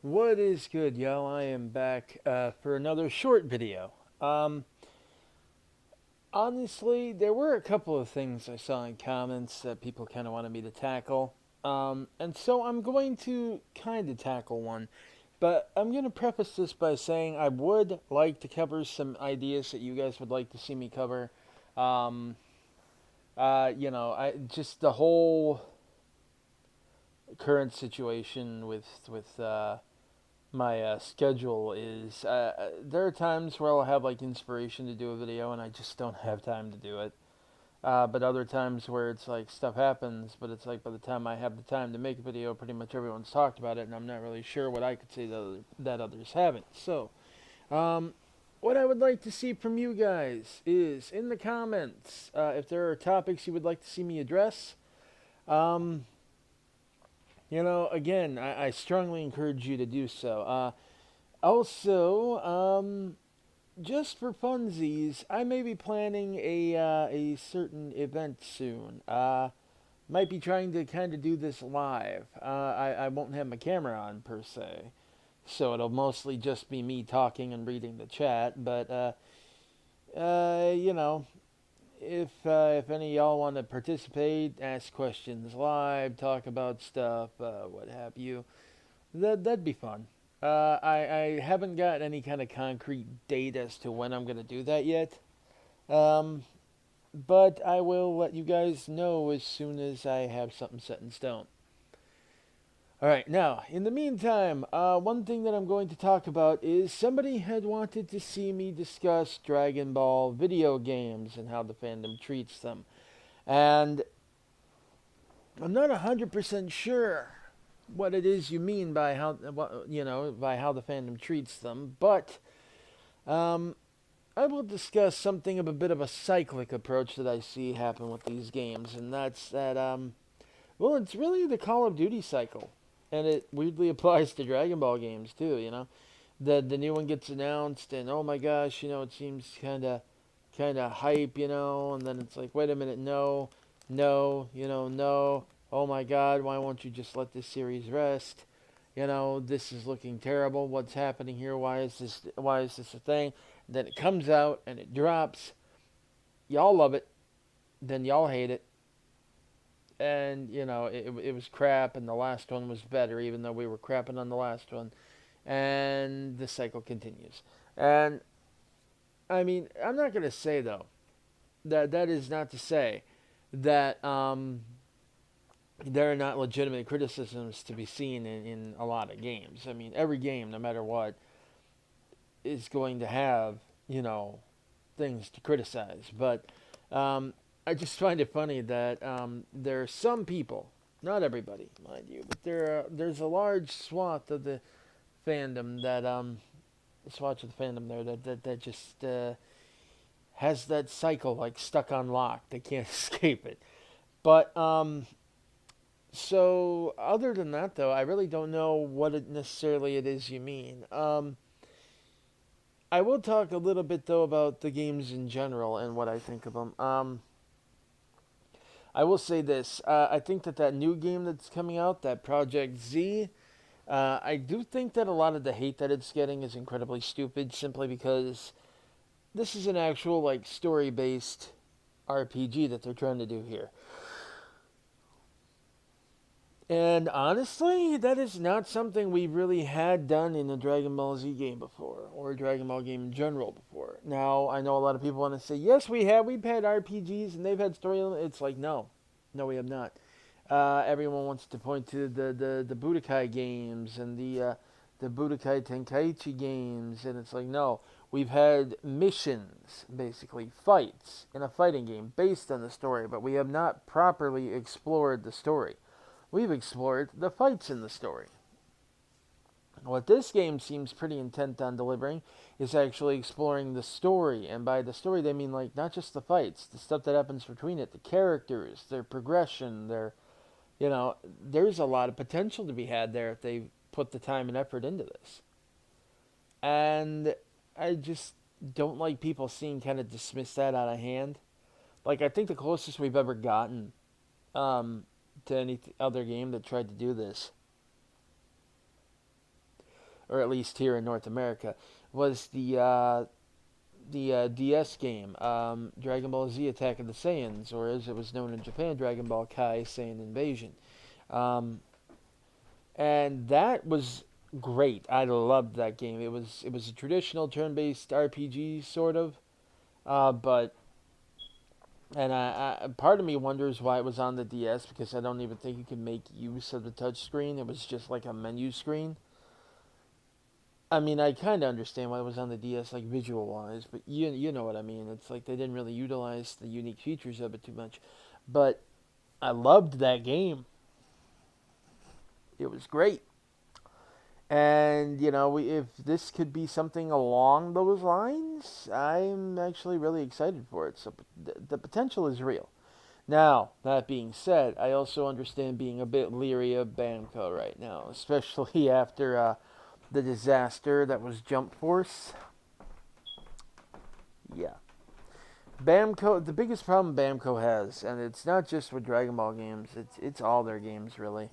What is good, yo? I am back for another short video. Um, Honestly, there were a couple of things I saw in comments that people kind of wanted me to tackle. And so I'm going to kind of tackle one. But I'm going to preface this by saying I would like to cover some ideas that you guys would like to see me cover. Um, I just the whole current situation with my schedule is there are times where I'll have like inspiration to do a video and I just don't have time to do it. But other times where it's like stuff happens, but it's like by the time I have the time to make a video, pretty much everyone's talked about it, and I'm not really sure what I could say that others haven't. So, um, what I would like to see from you guys is in the comments if there are topics you would like to see me address. Um, again, I strongly encourage you to do so. Also, just for funsies, I may be planning a certain event soon. Might be trying to kind of do this live. I won't have my camera on per se, so it'll mostly just be me talking and reading the chat. But uh, you know, if any of y'all want to participate, ask questions live, talk about stuff, what have you, that'd be fun. I haven't got any kind of concrete date as to when I'm gonna do that yet. Um, but I will let you guys know as soon as I have something set in stone. All right, now, in the meantime, one thing that I'm going to talk about is somebody had wanted to see me discuss Dragon Ball video games and how the fandom treats them. And I'm not 100% sure what it is you mean by by how the fandom treats them, but um, I will discuss something of a bit of a cyclic approach that I see happen with these games, and that's that well, it's really the Call of Duty cycle, and it weirdly applies to Dragon Ball games too. The new one gets announced, and oh my gosh, it seems kind of hype, and then it's like, wait a minute, no, no, no. Oh my God, why won't you just let this series rest? This is looking terrible. What's happening here? Why is this a thing? Then it comes out and it drops. Y'all love it, then y'all hate it, and it was crap, and the last one was better, even though we were crapping on the last one, and the cycle continues. And I mean, I'm not gonna say though that is not to say that there are not legitimate criticisms to be seen in a lot of games. I mean, every game, no matter what, is going to have things to criticize. But I just find it funny that there are some people, not everybody, mind you, but there's a large swath of the fandom that swatch of the fandom there that just has that cycle like stuck on lock. They can't escape it. But so other than that, though, I really don't know what it necessarily it is you mean. I will talk a little bit though about the games in general and what I think of them. I will say this: I think that new game that's coming out, that Project Z, I do think that a lot of the hate that it's getting is incredibly stupid, simply because this is an actual like story-based RPG that they're trying to do here. And honestly, that is not something we really had done in a Dragon Ball Z game before, or a Dragon Ball game in general before. Now, I know a lot of people want to say, yes, we have. We've had RPGs and they've had story. It's like, no. No, we have not. Everyone wants to point to the Budokai games and the Budokai Tenkaichi games, and it's like, no. We've had missions, basically, fights in a fighting game based on the story, but we have not properly explored the story. We've explored the fights in the story. What this game seems pretty intent on delivering is actually exploring the story, and by the story they mean like not just the fights, the stuff that happens between it, the characters, their progression, there's a lot of potential to be had there if they put the time and effort into this. And I just don't like people seeing kind of dismiss that out of hand. Like I think the closest we've ever gotten um, to any other game that tried to do this or at least here in North America, was the DS game, Dragon Ball Z Attack of the Saiyans, or as it was known in Japan, Dragon Ball Kai Saiyan Invasion. Um, and that was great. I loved that game. It was a traditional turn-based RPG sort of, but and part of me wonders why it was on the DS because I don't even think you can make use of the touch screen. It was just like a menu screen. I mean, I kind of understand why it was on the DS, like visual wise, but you know what I mean. It's like they didn't really utilize the unique features of it too much. But I loved that game. It was great. And if this could be something along those lines, I'm actually really excited for it. So the potential is real. Now, that being said, I also understand being a bit leery of Bamco right now, especially after the disaster that was Jump Force. Yeah. Bamco, the biggest problem Bamco has, and it's not just with Dragon Ball games, it's all their games really,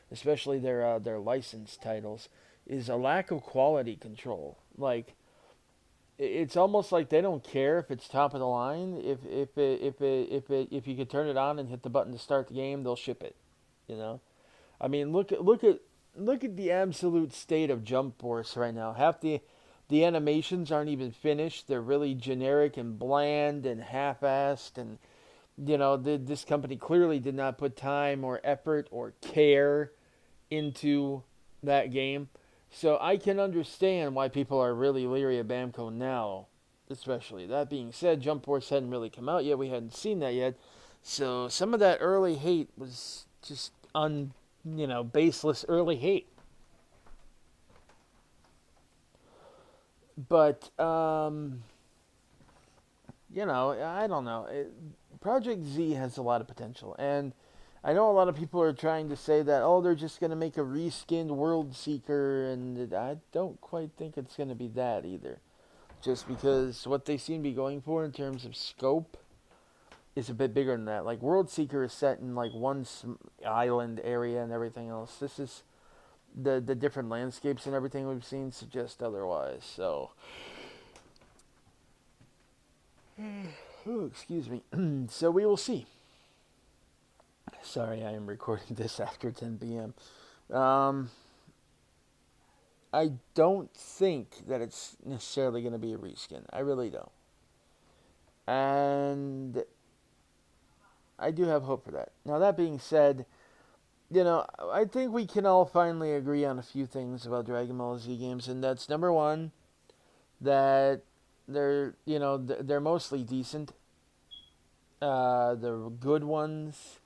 especially their licensed titles, is a lack of quality control. Like it's almost like they don't care if it's top of the line. If you could turn it on and hit the button to start the game, they'll ship it. You know, I mean, look at the absolute state of Jump Force right now. Half the animations aren't even finished. They're really generic and bland and half-assed, and this company clearly did not put time or effort or care into that game. So I can understand why people are really leery of Bamco now, especially. That being said, Jump Force hadn't really come out yet. We hadn't seen that yet. So some of that early hate was just baseless early hate. But I don't know. Project Z has a lot of potential, and I know a lot of people are trying to say that they're just gonna make a reskinned World Seeker, and I don't quite think it's gonna be that either. Just because what they seem to be going for in terms of scope is a bit bigger than that. Like World Seeker is set in like one island area and everything else. This is the different landscapes and everything we've seen suggest otherwise. So, oh, excuse me. So we will see. Sorry, I am recording this after 10 p.m. Um, I don't think that it's necessarily going to be a reskin. I really don't. And I do have hope for that. Now, that being said, I think we can all finally agree on a few things about Dragon Ball Z games, and that's number one, that they're mostly decent. The good ones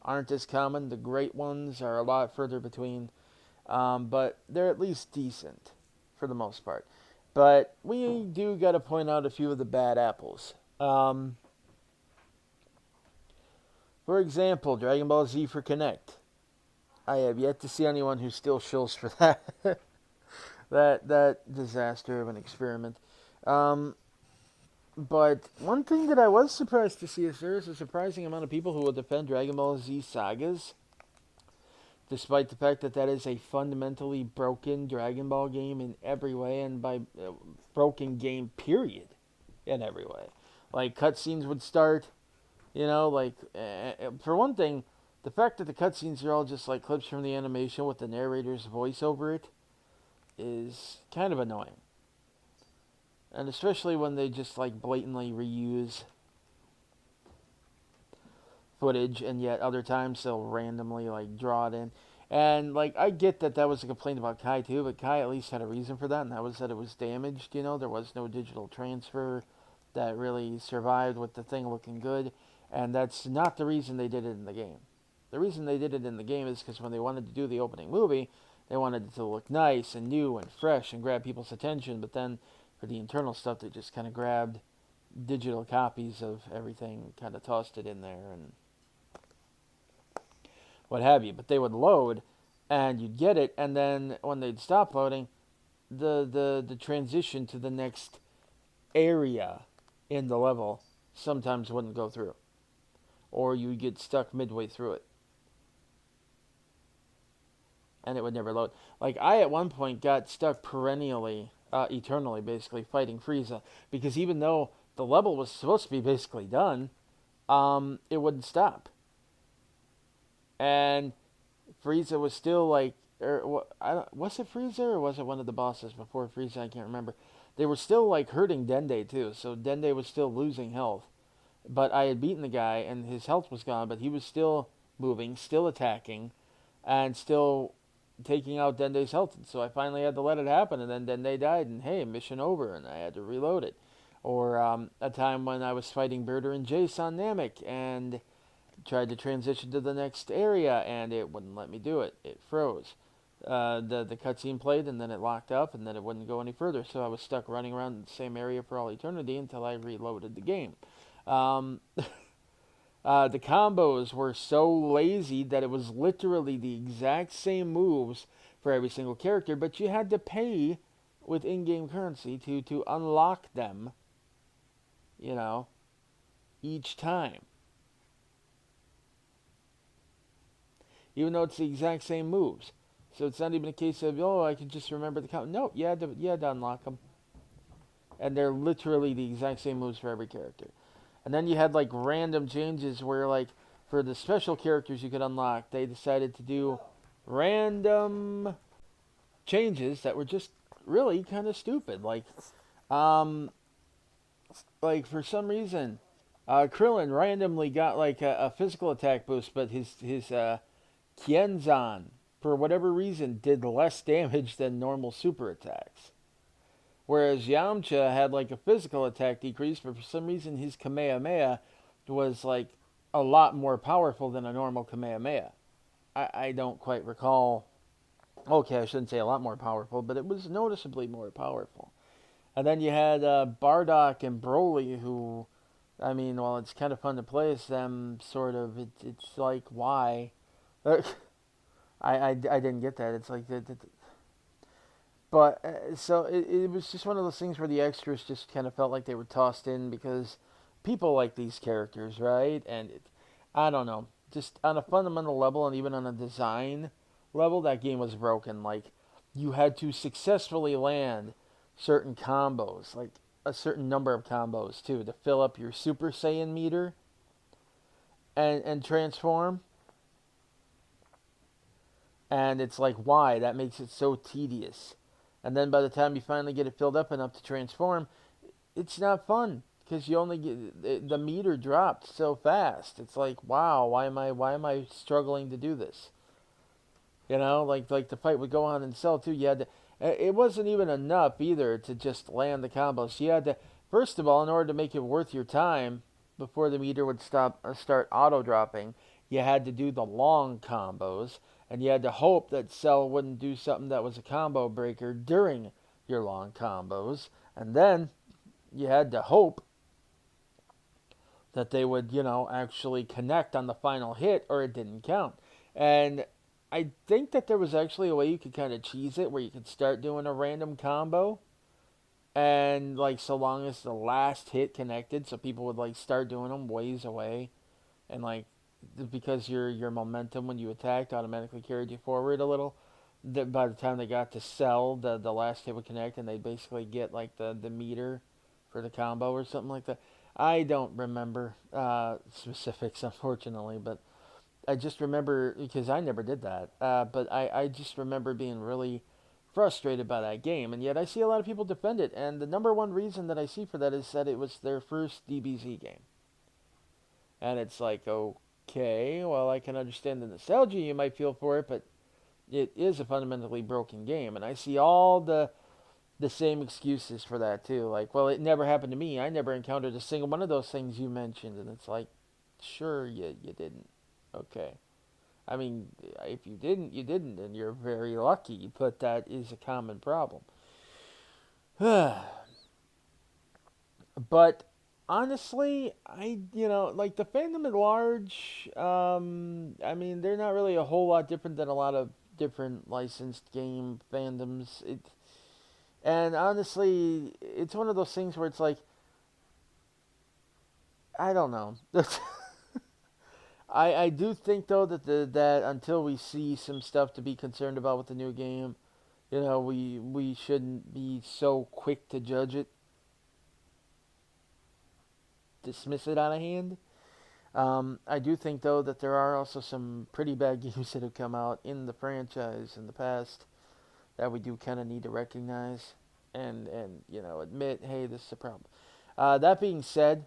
aren't as common. The great ones are a lot further between. But they're at least decent for the most part. But we do got to point out a few of the bad apples. For example, Dragon Ball Z for Connect. I have yet to see anyone who still shills for that that disaster of an experiment. Um, but one thing that I was surprised to see is there is a surprising amount of people who will defend Dragon Ball Z sagas, despite the fact that that is a fundamentally broken Dragon Ball game in every way, and by broken game period, in every way. Like cutscenes would start, for one thing, the fact that the cutscenes are all just like clips from the animation with the narrator's voice over it is kind of annoying. And especially when they just like blatantly reuse footage, and yet other times they'll randomly like draw it in. And like I get that that was a complaint about Kai too, but Kai at least had a reason for that, and that was that it was damaged. There was no digital transfer that really survived with the thing looking good, and that's not the reason they did it in the game. The reason they did it in the game is because when they wanted to do the opening movie, they wanted it to look nice and new and fresh and grab people's attention. But then for the internal stuff, they just kind of grabbed digital copies of everything, kind of tossed it in there, and what have you. But they would load, and you'd get it, and then when they'd stop loading, the transition to the next area in the level sometimes wouldn't go through, or you'd get stuck midway through it. and it would never load. Like I at one point got stuck perennially, eternally, basically fighting Frieza because even though the level was supposed to be basically done, it wouldn't stop, and Frieza was still like, was it Frieza or was it one of the bosses before Frieza? I can't remember. They were still like hurting Dende too, so Dende was still losing health. But I had beaten the guy, and his health was gone, but he was still moving, still attacking, and still taking out Dende's health. And so I finally had to let it happen, and then Dende died, and hey, mission over, and I had to reload it. Or a time when I was fighting Birder and Jace on Namek, and tried to transition to the next area, and it wouldn't let me do it. It froze. The cutscene played, and then it locked up, and then it wouldn't go any further. So I was stuck running around the same area for all eternity until I reloaded the game. Um, the combos were so lazy that it was literally the exact same moves for every single character, but you had to pay with in-game currency to unlock them, you know, each time. Even though it's the exact same moves. So it's not even a case of, oh, I can just remember the combo. No, you had to unlock them. And they're literally the exact same moves for every character. And then you had like random changes where like for the special characters you could unlock, they decided to do random changes that were just really kind of stupid. Um, like for some reason, Krillin randomly got like a physical attack boost, but his Kienzan, for whatever reason, did less damage than normal super attacks. Whereas Yamcha had like a physical attack decrease, but for some reason his Kamehameha was like a lot more powerful than a normal Kamehameha. I don't quite recall. Okay, I shouldn't say a lot more powerful, but it was noticeably more powerful. And then you had Bardock and Broly, who, I mean, while it's kind of fun to play as them, sort of, it's like, why? I didn't get that. It's like, but so it was just one of those things where the extras just kind of felt like they were tossed in because people like these characters, right? And I don't know, just on a fundamental level and even on a design level, that game was broken. Like you had to successfully land certain combos, like a certain number of combos too, to fill up your Super Saiyan meter and transform. And it's like, why? That makes it so tedious. And then by the time you finally get it filled up enough to transform, it's not fun because you only get the meter dropped so fast. It's like, wow, why am I struggling to do this? You know, like the fight would go on in Cell 2. You had to, it wasn't even enough either to just land the combos. You had to, first of all, in order to make it worth your time, before the meter would start auto dropping, you had to do the long combos, and you had to hope that Cell wouldn't do something that was a combo breaker during your long combos, and then you had to hope that they would, actually connect on the final hit, or it didn't count. And I think that there was actually a way you could kind of cheese it where you could start doing a random combo and like so long as the last hit connected, so people would like start doing them ways away, and like because your momentum when you attacked automatically carried you forward a little. That by the time they got to Cell, the last hit would connect, and they basically get like the meter for the combo or something like that. I don't remember specifics, unfortunately, but I just remember because I never did that. But I just remember being really frustrated by that game, and yet I see a lot of people defend it. And the number one reason that I see for that is that it was their first DBZ game, and it's like, okay, well, I can understand the nostalgia you might feel for it, but it is a fundamentally broken game, and I see all the same excuses for that too. Like, well, it never happened to me. I never encountered a single one of those things you mentioned, and it's like, sure, you didn't. Okay. I mean, if you didn't, you didn't, and you're very lucky, but that is a common problem. But honestly, like the fandom at large, I mean, they're not really a whole lot different than a lot of different licensed game fandoms. And honestly, it's one of those things where it's like, I don't know. I do think though that that until we see some stuff to be concerned about with the new game, we shouldn't be so quick to judge it, dismiss it out of hand. I do think though that there are also some pretty bad games that have come out in the franchise in the past that we do kind of need to recognize and admit, hey, this is a problem. That being said,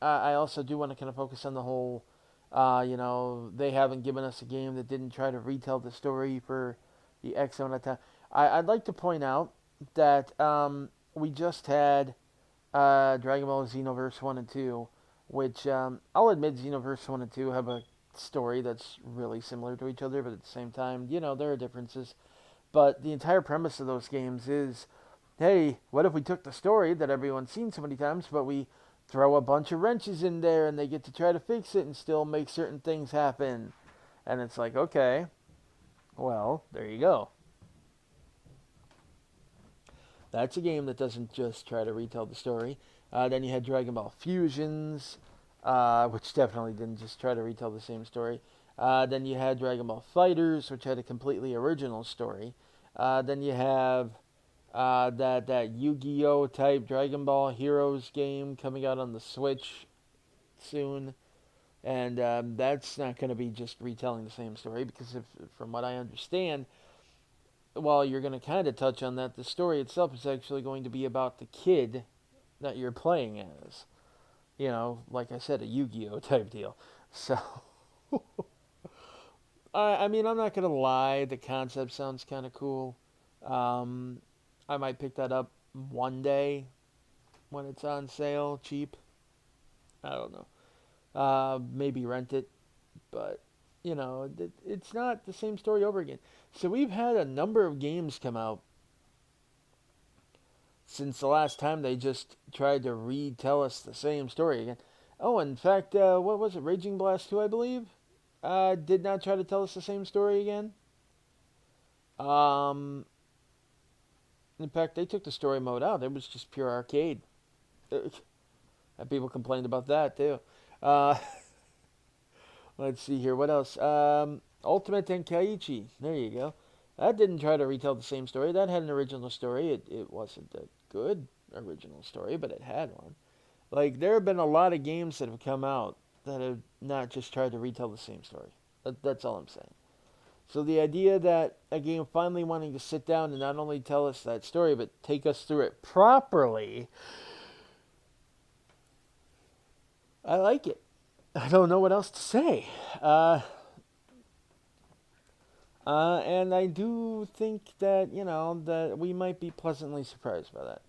I also do want to kind of focus on the whole. They haven't given us a game that didn't try to retell the story for the X amount of time. I'd like to point out that we just had Dragon Ball Xenoverse 1 and 2, which I'll admit Xenoverse 1 and 2 have a story that's really similar to each other, but at the same time, there are differences. But the entire premise of those games is, hey, what if we took the story that everyone's seen so many times, but we throw a bunch of wrenches in there and they get to try to fix it and still make certain things happen? And it's like, okay, well, there you go. That's a game that doesn't just try to retell the story. Then you had Dragon Ball Fusions, which definitely didn't just try to retell the same story. Then you had Dragon Ball Fighters, which had a completely original story. Then you have that Yu-Gi-Oh type Dragon Ball Heroes game coming out on the Switch soon, and that's not going to be just retelling the same story because, from what I understand, while you're going to kind of touch on that, the story itself is actually going to be about the kid that you're playing as. Like I said, a Yu-Gi-Oh type deal. So, I mean, I'm not going to lie, the concept sounds kind of cool. Um, I might pick that up one day when it's on sale, cheap. I don't know. Maybe rent it, but it's not the same story over again. So we've had a number of games come out since the last time they just tried to retell us the same story again. Oh, in fact, what was it? Raging Blast 2, I believe? Did not try to tell us the same story again. Um, in fact, they took the story mode out. It was just pure arcade. And people complained about that too. Uh, let's see here. What else? Ultimate Tenkaichi. There you go. That didn't try to retell the same story. That had an original story. It wasn't a good original story, but it had one. Like, there have been a lot of games that have come out that have not just tried to retell the same story. That's all I'm saying. So the idea that a game finally wanting to sit down and not only tell us that story, but take us through it properly, I like it. I don't know what else to say. And I do think that, that we might be pleasantly surprised by that.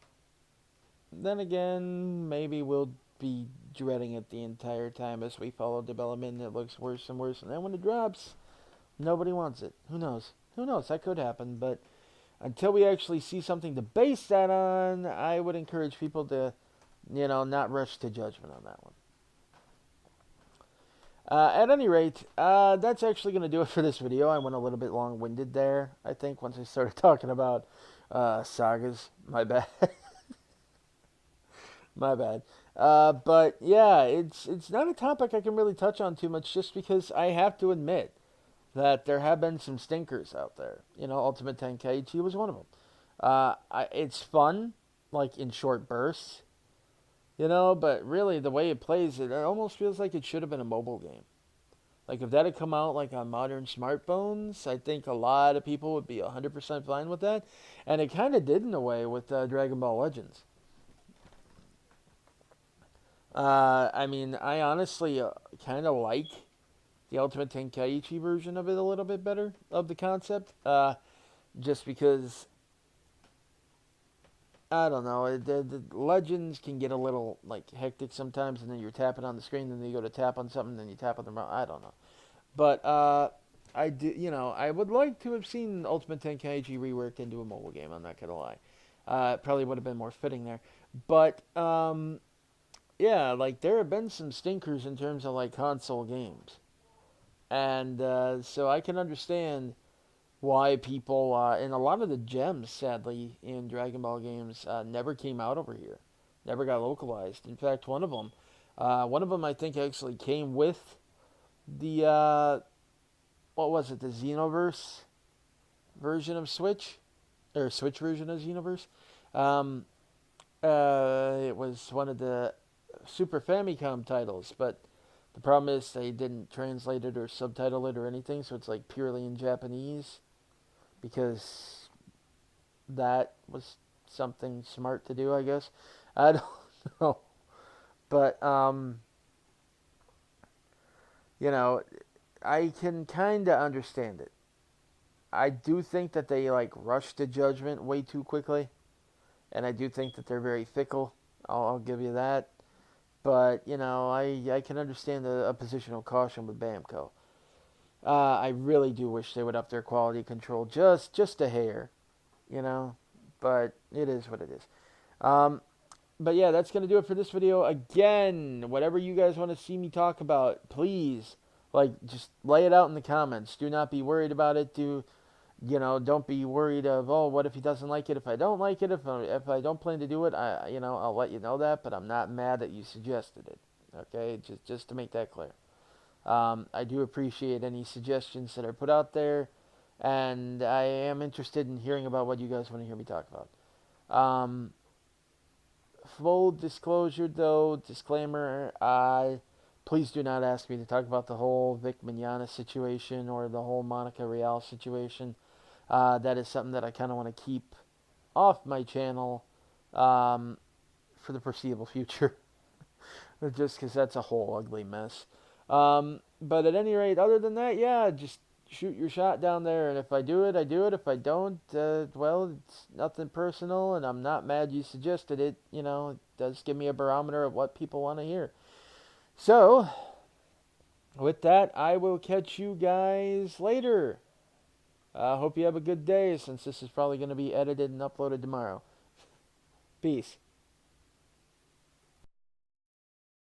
Then again, maybe we'll be dreading it the entire time as we follow development and it looks worse and worse. And then when it drops, nobody wants it. Who knows? Who knows? That could happen. But until we actually see something to base that on, I would encourage people to, not rush to judgment on that one. At any rate, that's actually going to do it for this video. I went a little bit long-winded there, I think, once I started talking about sagas. My bad. My bad. But yeah, it's not a topic I can really touch on too much just because I have to admit that there have been some stinkers out there. Ultimate Tenkaichi was one of them. It's fun, like in short bursts, but really the way it plays, it almost feels like it should have been a mobile game. Like if that had come out like on modern smartphones, I think a lot of people would be 100% fine with that. And it kind of did in a way with Dragon Ball Legends. I mean, I honestly kind of like the Ultimate Tenkaichi version of it a little bit better of the concept. Just because I don't know, the Legends can get a little like hectic sometimes, and then you're tapping on the screen, and then you go to tap on something, and then you tap on the mouse. I don't know, but I do, I would like to have seen Ultimate Tenkaichi reworked into a mobile game. I'm not gonna lie, it probably would have been more fitting there, but yeah, like there have been some stinkers in terms of like console games, and so I can understand why people and a lot of the gems, sadly, in Dragon Ball games never came out over here, never got localized. In fact, one of them I think actually came with the what was it? The Xenoverse version of Switch, or Switch version of Xenoverse. Um, it was one of the Super Famicom titles, but the problem is they didn't translate it or subtitle it or anything, so it's like purely in Japanese because that was something smart to do, I guess. I don't know, but you know, I can kind of understand it. I do think that they like rushed to judgment way too quickly, and I do think that they're very fickle. I'll give you that. But I can understand a position of caution with Bamco. I really do wish they would up their quality control just a hair, you know. But it is what it is. Um, but yeah, that's gonna do it for this video. Again, whatever you guys want to see me talk about, please, like, just lay it out in the comments. Do not be worried about it. Don't be worried of, oh, what if he doesn't like it? If I don't like it, if I don't plan to do it, I'll let you know that. But I'm not mad that you suggested it. Okay, just to make that clear. I do appreciate any suggestions that are put out there, and I am interested in hearing about what you guys want to hear me talk about. Full disclosure, though, disclaimer, please do not ask me to talk about the whole Vic Mignogna situation or the whole Monica Real situation. That is something that I kind of want to keep off my channel um, for the foreseeable future, just because that's a whole ugly mess. But at any rate, other than that, yeah, just shoot your shot down there, and if I do it, I do it. If I don't, well, it's nothing personal, and I'm not mad you suggested it. It does give me a barometer of what people want to hear. So, with that, I will catch you guys later. I hope you have a good day, since this is probably going to be edited and uploaded tomorrow. Peace.